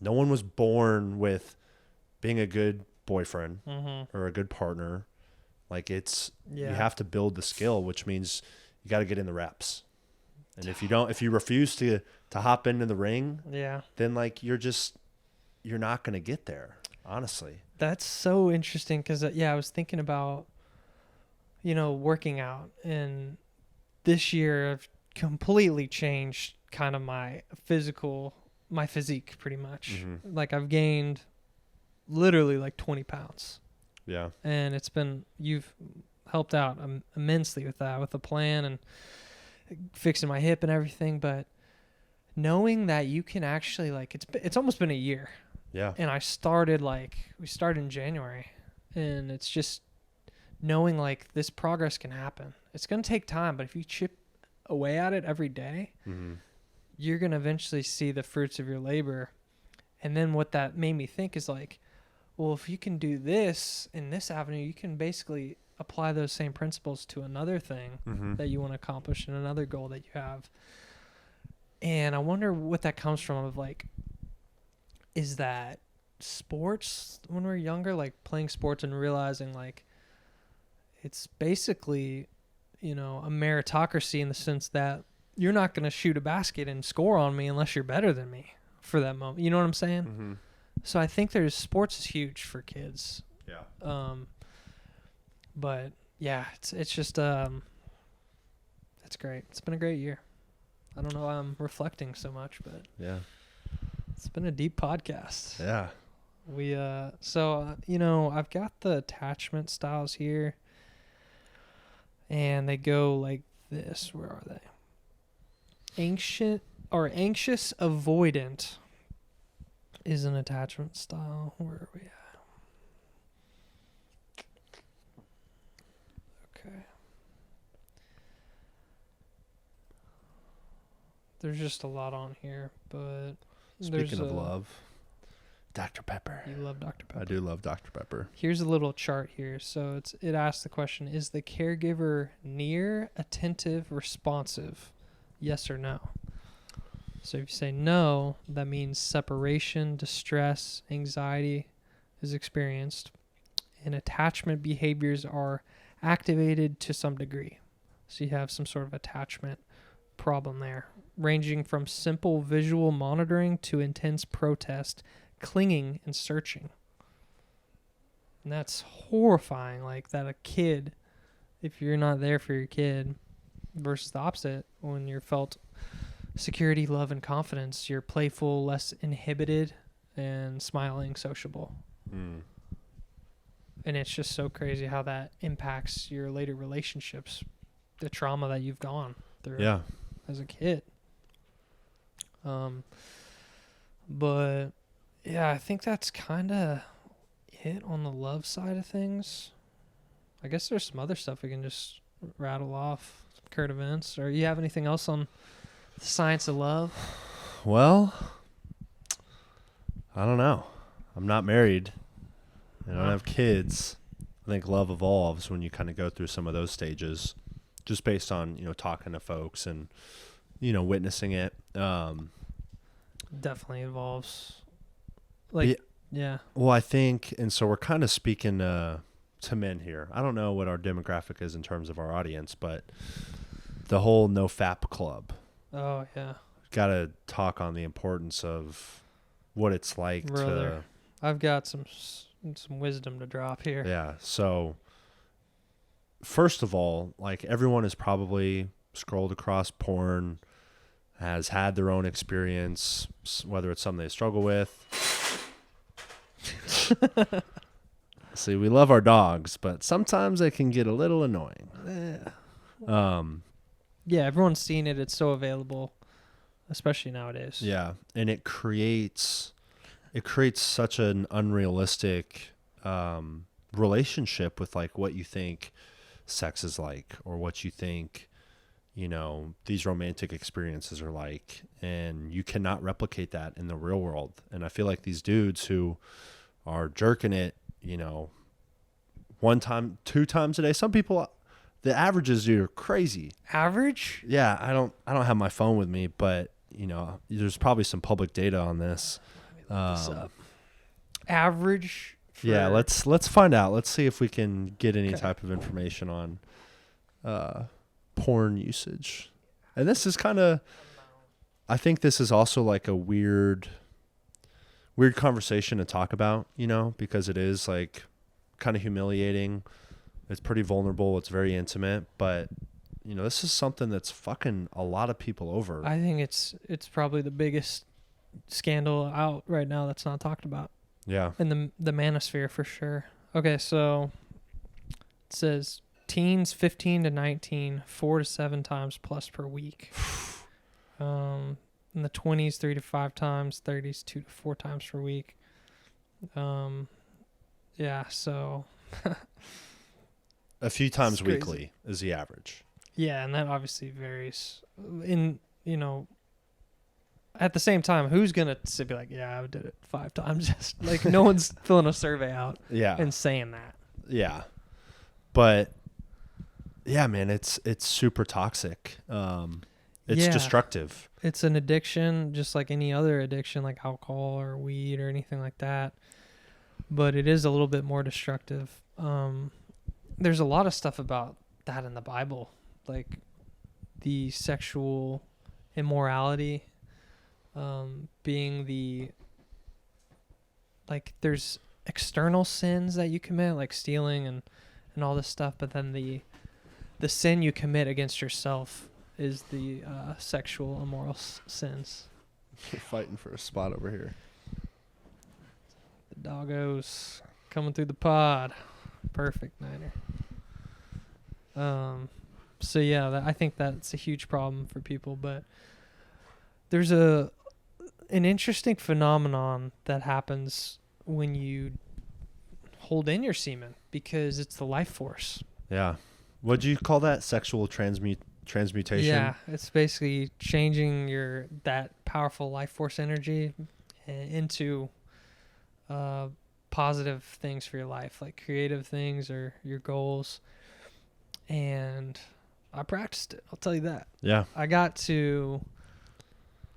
No one was born with being a good boyfriend or a good partner. Like you have to build the skill, which means you got to get in the reps. And if you refuse to hop into the ring, then like you're not going to get there, honestly. That's so interesting because, I was thinking about, you know, working out. And this year I've completely changed kind of my physique pretty much. Mm-hmm. Like I've gained literally like 20 pounds. Yeah. And you've helped out immensely with that, with the plan and fixing my hip and everything. But knowing that you can actually like, it's almost been a year. Yeah. And we started in January, and it's just knowing like this progress can happen. It's going to take time, but if you chip away at it every day, you're going to eventually see the fruits of your labor. And then what that made me think is like, well, if you can do this in this avenue, you can basically apply those same principles to another thing that you want to accomplish and another goal that you have. And I wonder what that comes from of like, is that sports when we're younger, like playing sports and realizing like it's basically, you know, a meritocracy in the sense that you're not going to shoot a basket and score on me unless you're better than me for that moment. You know what I'm saying? Mm-hmm. So I think sports is huge for kids. Yeah. But yeah, it's just, it's great. It's been a great year. I don't know why I'm reflecting so much, but yeah, it's been a deep podcast. Yeah. You know, I've got the attachment styles here and they go like this. Where are they? Anxious avoidant is an attachment style. Where are we at? Okay. There's just a lot on here, but speaking of love, Dr. Pepper. You love Dr. Pepper. I do love Dr. Pepper. Here's a little chart here. So it asks the question, is the caregiver near, attentive, responsive? Yes or no? So if you say no, that means separation, distress, anxiety is experienced, and attachment behaviors are activated to some degree. So you have some sort of attachment problem there, ranging from simple visual monitoring to intense protest, clinging, and searching. And that's horrifying, like that a kid, if you're not there for your kid, versus the opposite, when you're felt security, love, and confidence, you're playful, less inhibited, and smiling, sociable. And it's just so crazy how that impacts your later relationships, the trauma that you've gone through as a kid. But yeah, I think that's kind of it on the love side of things. I guess there's some other stuff we can just rattle off, current events. Or you have anything else on the science of love? Well, I don't know. I'm not married. I don't have kids. I think love evolves when you kind of go through some of those stages, just based on, you know, talking to folks and, you know, witnessing it. Definitely evolves. Like, yeah. Well, I think, and so we're kind of speaking to men here. I don't know what our demographic is in terms of our audience, but the whole no FAP club. Oh, yeah. Got to talk on the importance of what it's like to. I've got some wisdom to drop here. Yeah. So, first of all, like everyone has probably scrolled across porn, has had their own experience, whether it's something they struggle with. See, we love our dogs, but sometimes they can get a little annoying. Yeah, everyone's seen it. It's so available, especially nowadays. Yeah, and it creates such an unrealistic relationship with like what you think sex is like, or what you think, these romantic experiences are like, and you cannot replicate that in the real world. And I feel like these dudes who are jerking it, 1 time, 2 times a day, some people, the averages, dude, are crazy. Average? Yeah. I don't have my phone with me, but there's probably some public data on this. Let me look this up. Average? Yeah. Let's find out. Let's see if we can get any type of information on, porn usage. And this is I think this is also like a weird conversation to talk about, because it is like kind of humiliating. It's pretty vulnerable. It's very intimate, but this is something that's fucking a lot of people over. I think it's probably the biggest scandal out right now that's not talked about. Yeah. In the manosphere for sure. Okay, so it says teens 15 to 19, 4 to 7 times plus per week. In the 20s, 3 to 5 times, 30s, 2 to 4 times per week. Yeah, so a few times weekly is the average. Yeah, and that obviously varies. At the same time, who's gonna be like, yeah, I did it 5 times? Just like no one's filling a survey out, and saying that. Yeah, but yeah, man, it's super toxic. It's destructive. It's an addiction, just like any other addiction, like alcohol or weed or anything like that. But it is a little bit more destructive. There's a lot of stuff about that in the Bible, like the sexual immorality, being there's external sins that you commit, like stealing and all this stuff, but then the sin you commit against yourself is the sexual immoral sins. You're fighting for a spot over here. The doggos coming through the pod. Perfect, Niner. So yeah, I think that's a huge problem for people, but there's an interesting phenomenon that happens when you hold in your semen, because it's the life force. Yeah. What'd you call that? Sexual transmutation? Yeah, it's basically changing that powerful life force energy into positive things for your life, like creative things or your goals. And I practiced it, I'll tell you that. Yeah. I got to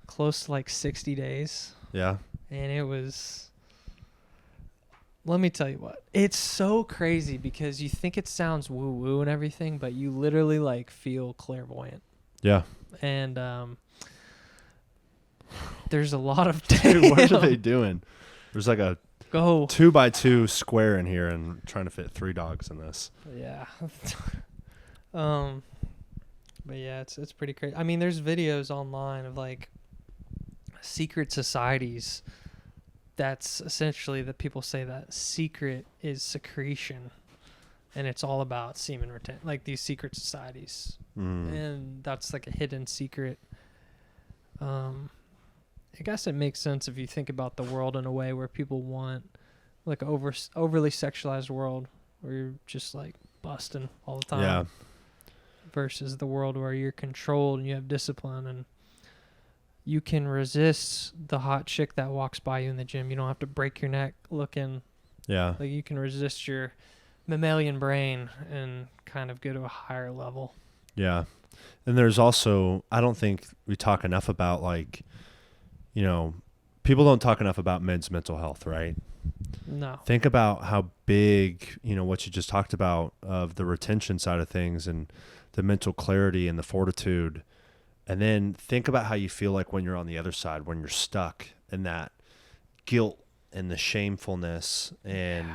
close to like 60 days. Yeah. And it was, let me tell you what, it's so crazy because you think it sounds woo woo and everything, but you literally like feel clairvoyant. Yeah. And there's a lot of dude, what are they doing? There's like a 2x2 square in here and trying to fit 3 dogs in this. Yeah. But yeah, it's pretty crazy. I mean, there's videos online of like secret societies. That's essentially that people say that secret is secretion, and it's all about semen retention, like these secret societies. And that's like a hidden secret. I guess it makes sense if you think about the world in a way where people want like overly sexualized world where you're just like busting all the time. Yeah. Versus the world where you're controlled and you have discipline and you can resist the hot chick that walks by you in the gym. You don't have to break your neck looking. Yeah. Like you can resist your mammalian brain and kind of go to a higher level. Yeah. And there's also, I don't think we talk enough about like, people don't talk enough about men's mental health, right? No. Think about how big, what you just talked about of the retention side of things and the mental clarity and the fortitude. And then think about how you feel like when you're on the other side, when you're stuck in that guilt and the shamefulness and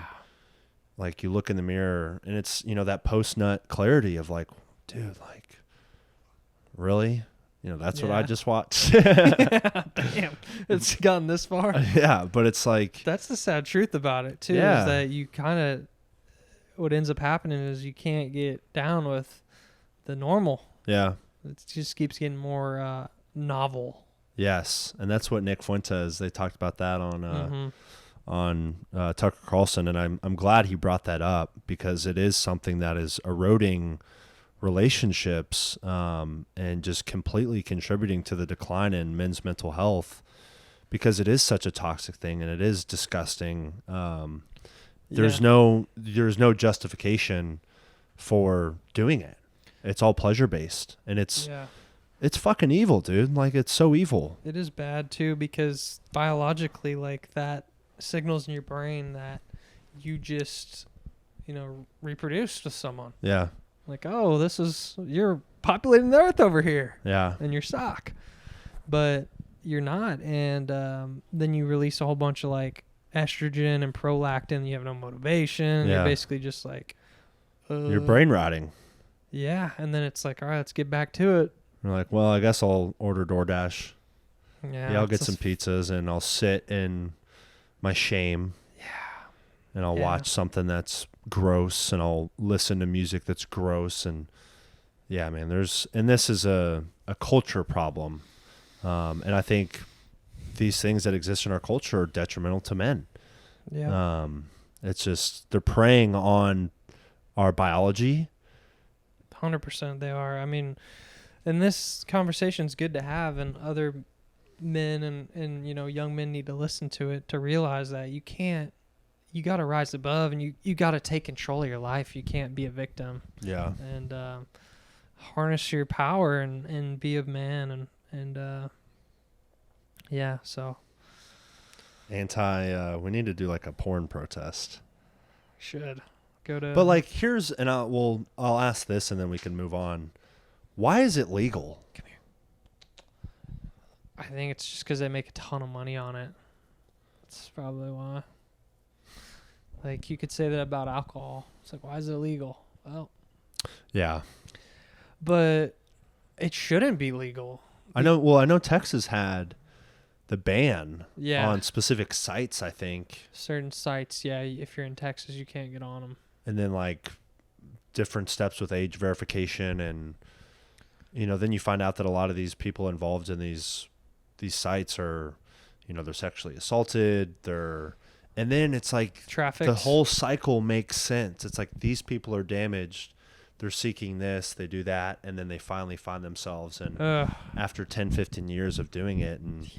like you look in the mirror and it's, that post-nut clarity of like, dude, like, really? That's what I just watched. Damn, it's gotten this far. Yeah, but it's like... That's the sad truth about it, too, is that you kind of... What ends up happening is you can't get down with the normal. Yeah. It just keeps getting more novel. Yes, and that's what Nick Fuentes, they talked about that on Tucker Carlson, and I'm glad he brought that up because it is something that is eroding relationships, and just completely contributing to the decline in men's mental health, because it is such a toxic thing and it is disgusting. There's no justification for doing it. It's all pleasure based, and it's fucking evil, dude. Like, it's so evil. It is bad too, because biologically, like, that signals in your brain that you just, reproduced with someone. Yeah. Like, oh, you're populating the earth over here. Yeah. And your sock. But you're not. And then you release a whole bunch of like estrogen and prolactin. You have no motivation. Yeah. You're basically just like, you're brain rotting. Yeah. And then it's like, all right, let's get back to it. You're like, well, I guess I'll order DoorDash. Yeah. I'll get some pizzas and I'll sit in my shame. Yeah. And I'll watch something that's gross, and I'll listen to music that's gross. And yeah, man, this is a culture problem. And I think these things that exist in our culture are detrimental to men. Yeah. It's just, they're preying on our biology. 100% they are. I mean, and this conversation's good to have, and other men and young men need to listen to it to realize that you got to rise above, and you got to take control of your life. You can't be a victim. Yeah. And harness your power and be a man and so we need to do like a porn protest. Should go to. But like, I'll ask this and then we can move on. Why is it legal? Come here. I think it's just because they make a ton of money on it. That's probably why. Like, you could say that about alcohol. It's like, why is it illegal? Well, yeah, but it shouldn't be legal. I know Texas had the ban on specific sites, I think. Certain sites, yeah. If you're in Texas, you can't get on them. And then like different steps with age verification, and then you find out that a lot of these people involved in these sites are, they're sexually assaulted, and then it's like trafficked. The whole cycle makes sense. It's like these people are damaged. They're seeking this, they do that, and then they finally find themselves. And after 10, 15 years of doing it, and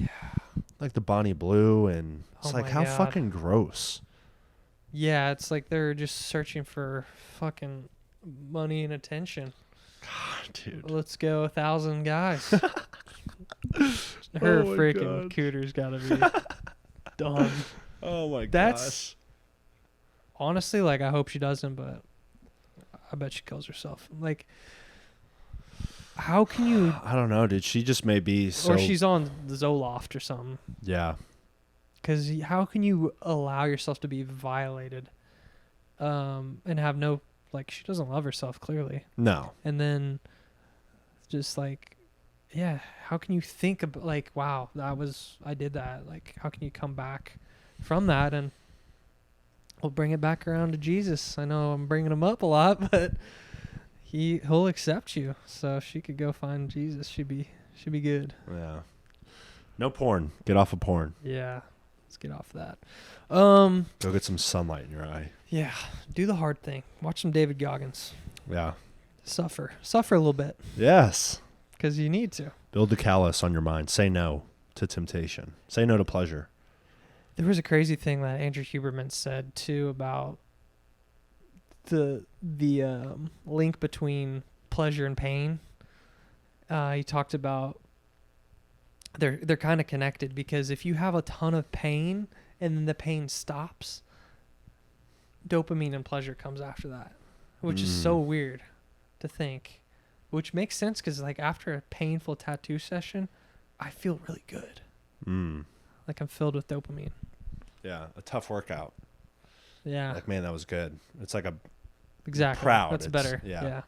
like the Bonnie Blue, and it's like, how fucking gross. Yeah, it's like they're just searching for fucking money and attention. God, dude. Let's go 1,000 guys. Her freaking cooter's got to be done. Oh my gosh. That's honestly, like, I hope she doesn't, but I bet she kills herself. Like, how can you? I don't know, dude. She just may be so. Or she's on the Zoloft or something. Yeah. Because how can you allow yourself to be violated, and have no, like, she doesn't love herself, clearly. No. And then just like, yeah, how can you think about, like, wow, I did that. Like, how can you come back from that? And we'll bring it back around to Jesus. I know I'm bringing him up a lot, but he'll accept you. So if she could go find Jesus, she'd be good. Yeah. No porn. Get off of porn. Yeah. Let's get off that. Go get some sunlight in your eye. Yeah. Do the hard thing. Watch some David Goggins. Yeah. Suffer a little bit. Yes. Because you need to. Build the callus on your mind. Say no to temptation. Say no to pleasure. There was a crazy thing that Andrew Huberman said too about the link between pleasure and pain. He talked about they're kind of connected, because if you have a ton of pain and then the pain stops, dopamine and pleasure comes after that, which is so weird to think, which makes sense because, like, after a painful tattoo session, I feel really good. Like, I'm filled with dopamine. Yeah, a tough workout. Yeah. Like, man, that was good. It's like exactly proud. That's better. Yeah.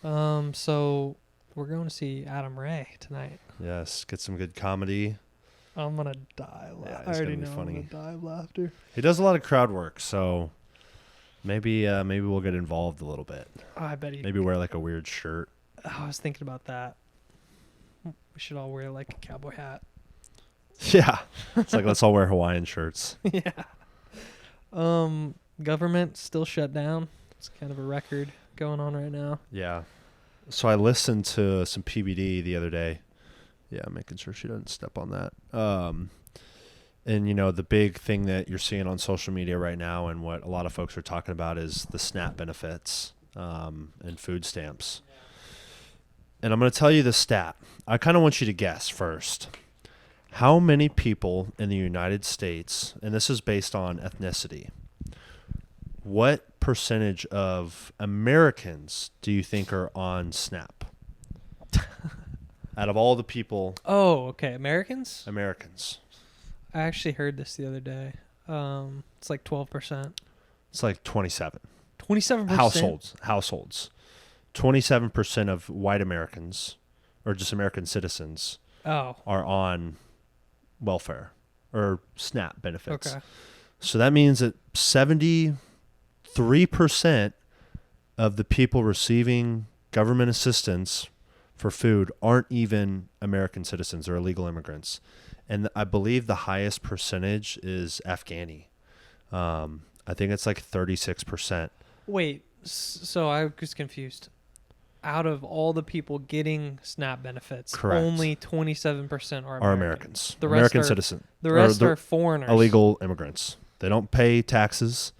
Man. So we're going to see Adam Ray tonight. Yes, get some good comedy. I'm gonna die. Yeah, I already gonna be know funny. I'm gonna die of laughter. He does a lot of crowd work, so maybe we'll get involved a little bit. Oh, I bet he. Maybe wear like a weird shirt. I was thinking about that. We should all wear like a cowboy hat. Yeah, it's like, let's all wear Hawaiian shirts. Yeah. Government still shut down. It's kind of a record. going on right now. Yeah. So I listened to some PBD the other day. Yeah, making sure she doesn't step on that. And, you know, the big thing that you're seeing on social media right now and what a lot of folks are talking about is the SNAP benefits and food stamps. And I'm going to tell you the stat. I kind of want you to guess first. How many people in the United States, and this is based on ethnicity, what percentage of Americans do you think are on SNAP? Out of all the people. Oh, okay. Americans? I actually heard this the other day. It's like 12%. It's like 27. 27%? Households. 27% of white Americans, or just American citizens, are on welfare or SNAP benefits. Okay. So that means that 73% of the people receiving government assistance for food aren't even American citizens or illegal immigrants. And I believe the highest percentage is Afghani. I think it's like 36%. Wait, so I was confused. Out of all the people getting SNAP benefits, Correct. Only 27% are Americans. The rest American are citizens. The rest are foreigners. Illegal immigrants. They don't pay taxes.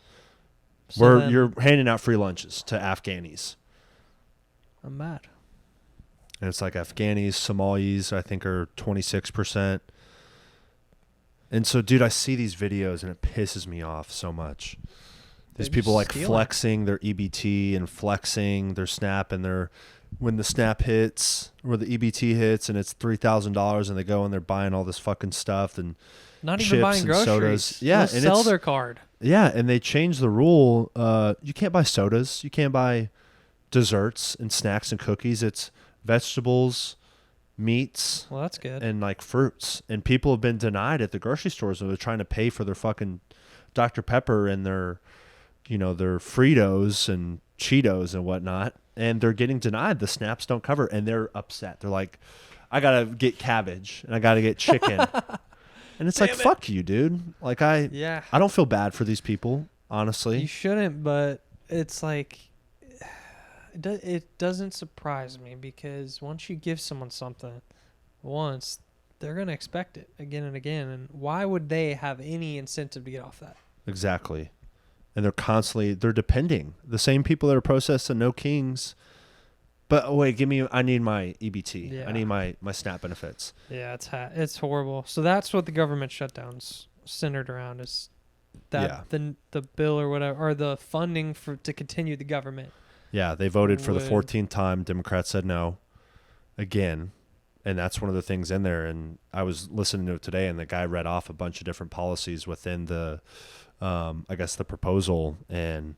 So You're handing out free lunches to Afghanis. I'm mad. And it's like Afghanis, Somalis, I think are 26%. And so, dude, I see these videos and it pisses me off so much. These people like flexing their EBT and flexing their SNAP, and when the SNAP hits or the EBT hits and it's $3,000 and they go and they're buying all this fucking stuff and not chips even buying and groceries. sodas. Yeah, they'll sell their card. Yeah, and they changed the rule. You can't buy sodas. You can't buy desserts and snacks and cookies. It's vegetables, meats. Well, that's good. And like fruits. And people have been denied at the grocery stores when they're trying to pay for their fucking Dr. Pepper and their Fritos and Cheetos and whatnot. And they're getting denied. The SNAPs don't cover. And they're upset. They're like, I got to get cabbage and I got to get chicken. And it's like, fuck you, dude. Like, I don't feel bad for these people, honestly. You shouldn't, but it's like, it doesn't surprise me because once you give someone something once, they're going to expect it again and again. And why would they have any incentive to get off that? Exactly. And they're depending. The same people that are protesting No Kings. But wait, I need my EBT. Yeah. I need my SNAP benefits. Yeah, it's horrible. So that's what the government shutdown's centered around is that the bill or whatever, or the funding to continue the government. Yeah, they voted for the 14th time. Democrats said no again. And that's one of the things in there. And I was listening to it today, and the guy read off a bunch of different policies within the, I guess, the proposal. And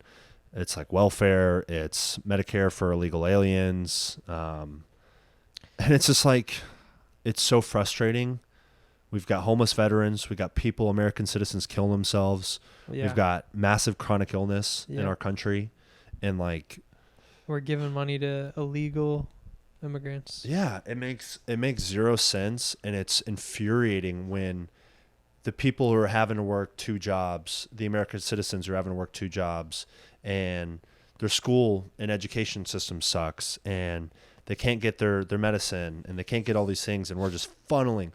it's like welfare, it's Medicare for illegal aliens. And it's just like, it's so frustrating. We've got homeless veterans. We've got people, American citizens, killing themselves. Yeah. We've got massive chronic illness in our country. And like, we're giving money to illegal immigrants. Yeah, it makes zero sense, and it's infuriating when the people who are having to work two jobs, the American citizens who are having to work two jobs, and their school and education system sucks, and they can't get their medicine, and they can't get all these things, and we're just funneling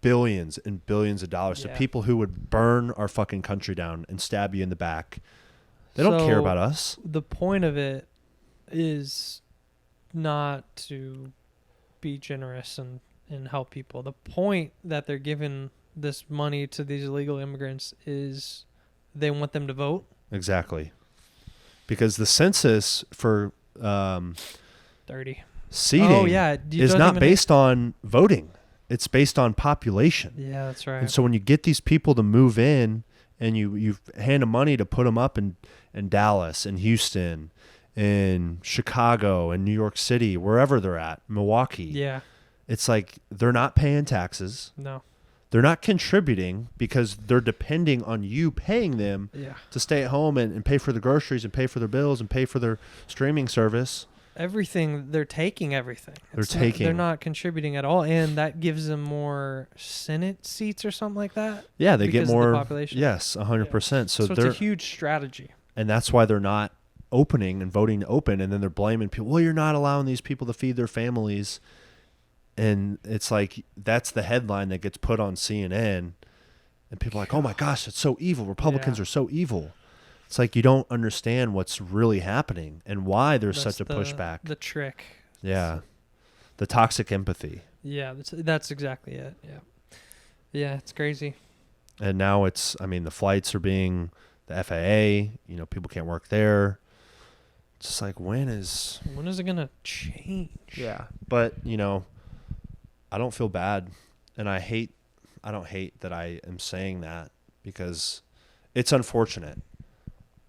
billions and billions of dollars to people who would burn our fucking country down and stab you in the back. They don't care about us. The point of it is not to be generous and help people. The point that they're giving this money to these illegal immigrants is they want them to vote. Exactly. Because the census for seating is not based on voting. It's based on population. Yeah, that's right. And so when you get these people to move in and you hand them money to put them up in Dallas and Houston in Chicago and New York City, wherever they're at, Milwaukee. Yeah. It's like they're not paying taxes. No. They're not contributing because they're depending on you paying them to stay at home and pay for the groceries and pay for their bills and pay for their streaming service. Everything. They're taking everything. They're not contributing at all. And that gives them more Senate seats or something like that. Yeah, they get more. Of the population. Yes, 100%. So it's a huge strategy. And that's why they're not opening and voting to open, and then they're blaming people. Well, you're not allowing these people to feed their families. And it's like, that's the headline that gets put on CNN. And people are like, oh my gosh, it's so evil. Republicans are so evil. It's like, you don't understand what's really happening and why there's such a pushback. The trick. Yeah. The toxic empathy. Yeah, that's exactly it. Yeah. Yeah, it's crazy. And now it's, I mean, the flights are being, the FAA, you know, people can't work there. It's just like, when is it going to change? Yeah. But, you know, I don't feel bad. And I don't hate that I am saying that, because it's unfortunate.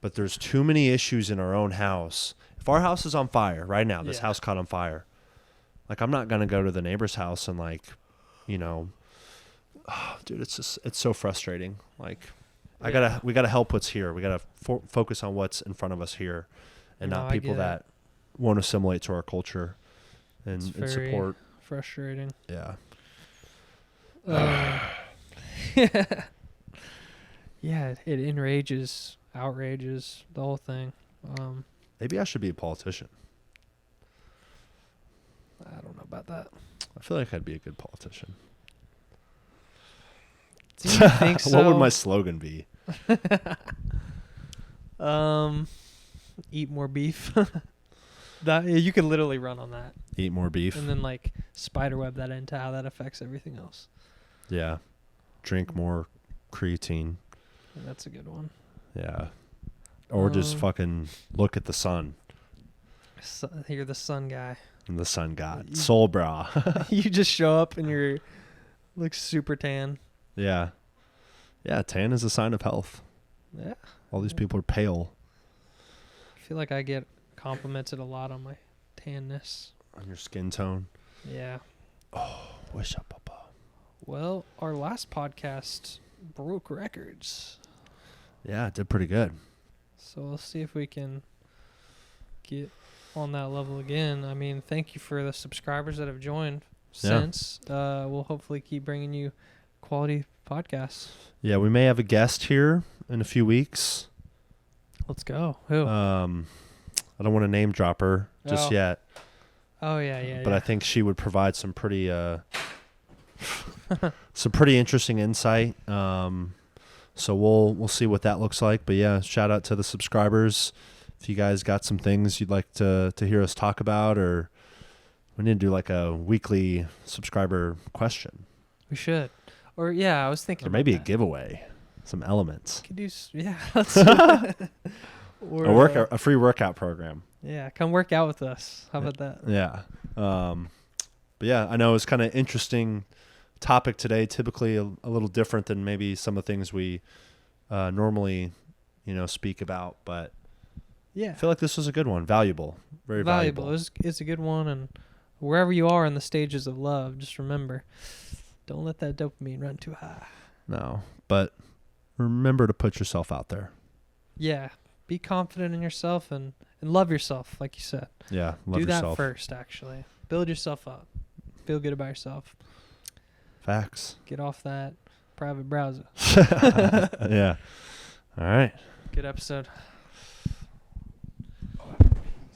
But there's too many issues in our own house. If our house is on fire right now, this house caught on fire, like, I'm not going to go to the neighbor's house and, like, you know, oh, dude, it's so frustrating. Like, we got to help what's here. We got to focus on what's in front of us here, and not people that won't assimilate to our culture and support. Frustrating. Yeah. Yeah, it enrages, outrages, the whole thing. Maybe I should be a politician. I don't know about that. I feel like I'd be a good politician. Do you think so? What would my slogan be? Eat more beef. That you could literally run on that. Eat more beef. And then, like, spiderweb that into how that affects everything else. Yeah. Drink more creatine. That's a good one. Yeah. Or just fucking look at the sun. You're the sun guy. I'm the sun god. Soul bra. You just show up and you're like super tan. Yeah. Yeah, tan is a sign of health. Yeah. All these people are pale. I feel like I get complimented a lot on my tanness. On your skin tone. Yeah. Oh, wish up, papa. Well, our last podcast broke records. Yeah, it did pretty good. So we'll see if we can get on that level again. I mean, thank you for the subscribers that have joined since. We'll hopefully keep bringing you quality podcasts. Yeah, we may have a guest here in a few weeks. Let's go. Who? I don't want to name drop her just yet. Oh yeah. But I think she would provide some pretty some pretty interesting insight. So we'll see what that looks like. But yeah, shout out to the subscribers. If you guys got some things you'd like to hear us talk about, or we need to do like a weekly subscriber question. We should. Or I was thinking. Or maybe a giveaway, some elements. Could do. Let's do that. Or a free workout program. Yeah, come work out with us. How about that? Yeah. But yeah, I know it's kind of interesting topic today. Typically a little different than maybe some of the things we normally, speak about. But yeah, I feel like this was a good one. Valuable. Very valuable. It's a good one. And wherever you are in the stages of love, just remember, don't let that dopamine run too high. No, but remember to put yourself out there. Yeah. Be confident in yourself and love yourself, like you said. Yeah, love yourself. Do that first, actually. Build yourself up. Feel good about yourself. Facts. Get off that private browser. Yeah. All right. Good episode.